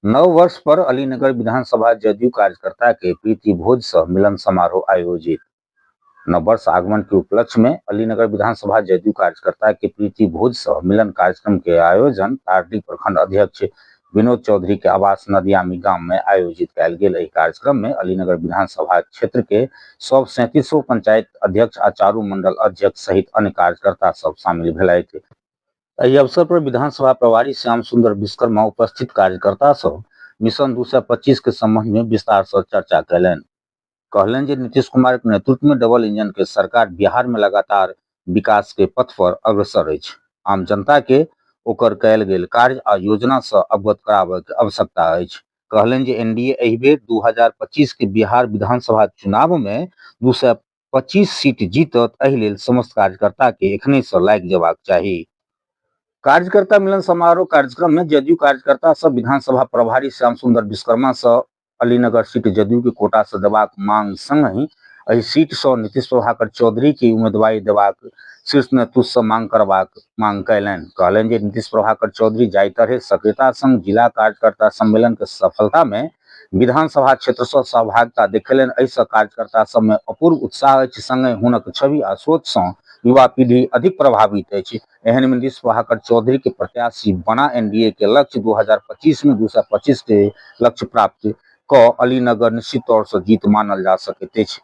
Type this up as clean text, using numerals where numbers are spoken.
नव वर्ष पर अलीनगर विधानसभा जदयू कार्यकर्ता के प्रीति भोज सह मिलन समारोह आयोजित। नव वर्ष आगमन के उपलक्ष्य में अलीनगर विधानसभा जदयू कार्यकर्ता के प्रीति भोज सह मिलन कार्यक्रम के आयोजन तारडी प्रखंड अध्यक्ष विनोद चौधरी के आवास नदियामी गांव में आयोजित कयल गेल। एहि कार्यक्रम में अलीनगर विधानसभा क्षेत्र के सब 37 पंचायत अध्यक्ष आ चारू मंडल अध्यक्ष सहित अन्य कार्यकर्ता सब शामिल भेलथि। एहि अवसर पर विधानसभा प्रभारी श्याम सुंदर विश्वकर्मा उपस्थित कार्यकर्ता सब मिशन 225 के संबंध में विस्तार से चर्चा कयलनि। कहलनि जे नीतीश कुमार के नेतृत्व में डबल इंजन के सरकार बिहार में लगातार विकास के पथ पर अग्रसर अछि। आम जनता के ओकर कयल गेल कार्य आ योजना से अवगत कराबय के आवश्यकता अछि। कहलनि जे एनडीए एहि बेर 2025 के बिहार विधानसभा चुनाव में 225 सीट जीतत, एहि लेल समस्त कार्यकर्ता के एखने से लागि जेबाक चाही। कार्यकर्ता मिलन समारोह कार्यक्रम में जदयू कार्यकर्ता सब विधानसभा प्रभारी श्याम सुंदर विश्वकर्मा से अलीनगर सीट जदयू के कोटा से देबाक मांग संगहि एहि सीट से नीतीश प्रभाकर चौधरी के उम्मीदवारी देबाक शीर्ष नेतृत्व से मांग करबाक मांग कयलनि। कहलनि जे नीतीश प्रभाकर चौधरी जाहि तरह सक्रियता संग जिला कार्यकर्ता सम्मेलन के सफलता में विधानसभा क्षेत्र से सहभागिता देखेलनि, एहि से कार्यकर्ता सब में अपूर्व उत्साह अछि। संगे हुनक छवि आ सोच से युवा पीढ़ी अधिक प्रभावित अछि। एहन में नीतीश प्रभाकर चौधरी के प्रत्याशी बना एनडीए के लक्ष्य 2025 में 225 के लक्ष्य प्राप्त क अलीनगर निश्चित तौर से जीत मानल जा सकैत अछि।